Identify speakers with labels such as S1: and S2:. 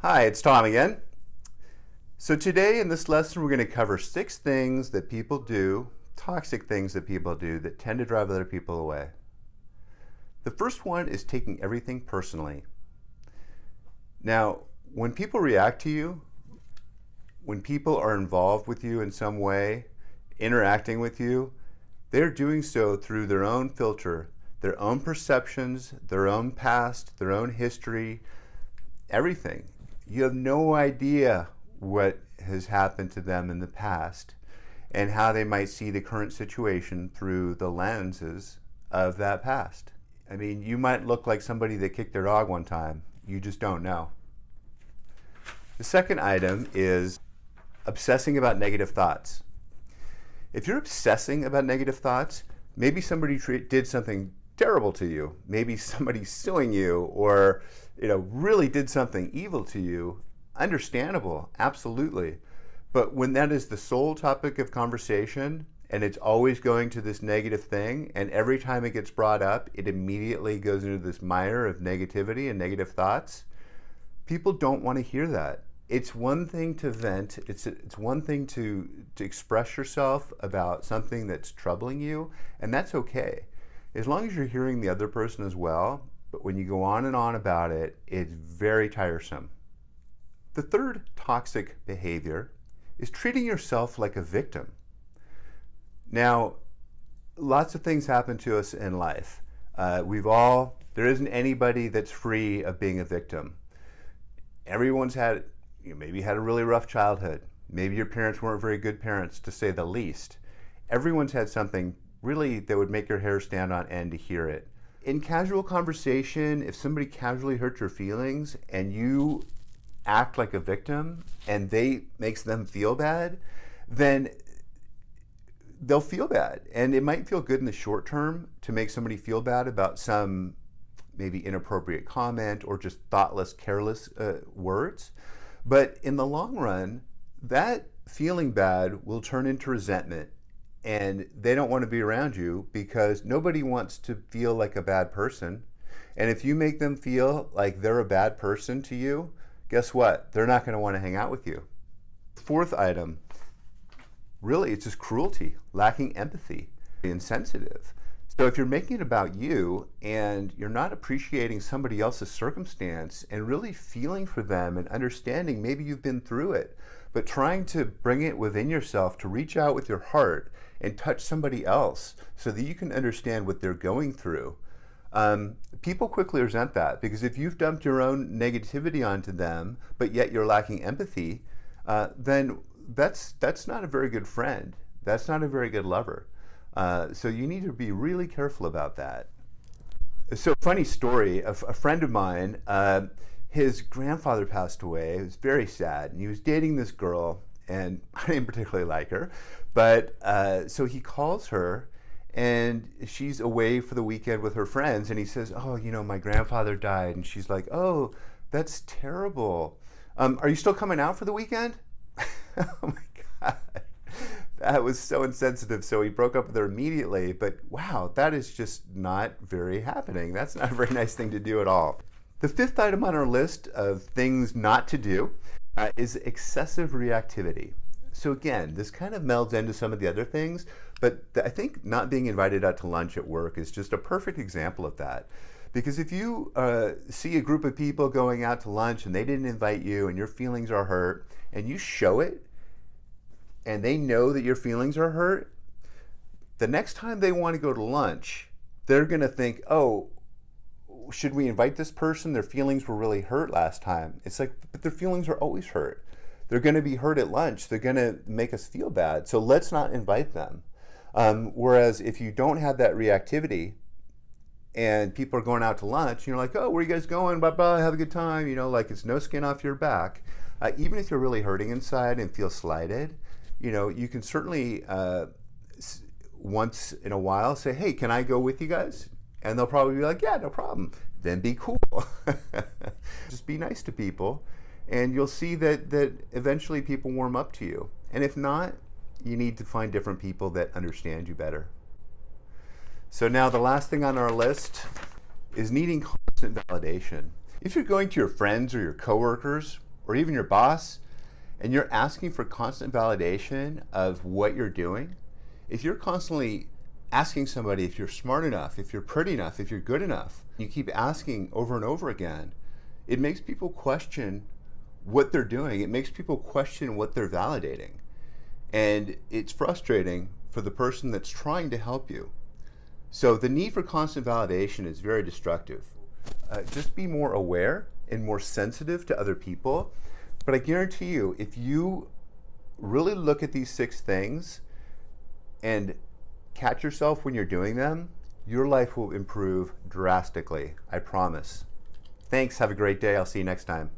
S1: Hi, it's Tom again. So today in this lesson we're going to cover 6 things that people do, toxic things that people do that tend to drive other people away. The first one is taking everything personally. Now, when people react to you, when people are involved with you in some way, interacting with you, they're doing so through their own filter, their own perceptions, their own past, their own history, everything. You have no idea what has happened to them in the past and how they might see the current situation through the lenses of that past. I mean, you might look like somebody that kicked their dog one time. You just don't know. The second item is obsessing about negative thoughts. If you're obsessing about negative thoughts, maybe somebody did something terrible to you. Maybe somebody's suing you or really did something evil to you. Understandable, absolutely. But when that is the sole topic of conversation and it's always going to this negative thing, and every time it gets brought up, it immediately goes into this mire of negativity and negative thoughts, people don't want to hear that. It's one thing to vent, it's one thing to express yourself about something that's troubling you, and that's okay. As long as you're hearing the other person as well, but when you go on and on about it, it's very tiresome. The third toxic behavior is treating yourself like a victim. Now, lots of things happen to us in life. There isn't anybody that's free of being a victim. Everyone's maybe had a really rough childhood. Maybe your parents weren't very good parents, to say the least. Everyone's had something really that would make your hair stand on end to hear it. In casual conversation, if somebody casually hurts your feelings and you act like a victim and makes them feel bad, then they'll feel bad. And it might feel good in the short term to make somebody feel bad about some maybe inappropriate comment or just thoughtless, careless words. But in the long run, that feeling bad will turn into resentment. And they don't want to be around you because nobody wants to feel like a bad person. And if you make them feel like they're a bad person to you, guess what? They're not going to want to hang out with you. Fourth item, really, it's just cruelty, lacking empathy, insensitive. So if you're making it about you and you're not appreciating somebody else's circumstance and really feeling for them and understanding, maybe you've been through it, but trying to bring it within yourself to reach out with your heart and touch somebody else so that you can understand what they're going through. People quickly resent that, because if you've dumped your own negativity onto them, but yet you're lacking empathy, then that's not a very good friend. That's not a very good lover. So you need to be really careful about that. So, funny story, a friend of mine, his grandfather passed away. It was very sad, and he was dating this girl, and I didn't particularly like her, but so he calls her, and she's away for the weekend with her friends, and he says, "Oh, my grandfather died," and she's like, "Oh, that's terrible. Are you still coming out for the weekend?" Oh my God. That was so insensitive. So he broke up with her immediately, but wow, that is just not very happening. That's not a very nice thing to do at all. The fifth item on our list of things not to do is excessive reactivity. So again, this kind of melds into some of the other things, but I think not being invited out to lunch at work is just a perfect example of that. Because if you see a group of people going out to lunch and they didn't invite you and your feelings are hurt, and you show it, and they know that your feelings are hurt, the next time they want to go to lunch, they're going to think, oh, should we invite this person? Their feelings were really hurt last time. It's like, but their feelings are always hurt. They're going to be hurt at lunch. They're going to make us feel bad. So let's not invite them. Whereas if you don't have that reactivity and people are going out to lunch, you're like, oh, where are you guys going? Bye-bye, have a good time. Like it's no skin off your back. Even if you're really hurting inside and feel slighted, you can certainly once in a while say, hey, can I go with you guys? And they'll probably be like, yeah, no problem. Then be cool. Just be nice to people, and you'll see that eventually people warm up to you. And if not, you need to find different people that understand you better. So now the last thing on our list is needing constant validation. If you're going to your friends or your coworkers or even your boss, and you're asking for constant validation of what you're doing, if you're constantly asking somebody if you're smart enough, if you're pretty enough, if you're good enough, you keep asking over and over again, it makes people question what they're doing. It makes people question what they're validating. And it's frustrating for the person that's trying to help you. So the need for constant validation is very destructive. Just be more aware and more sensitive to other people. But I guarantee you, if you really look at these 6 things and catch yourself when you're doing them, your life will improve drastically. I promise. Thanks. Have a great day. I'll see you next time.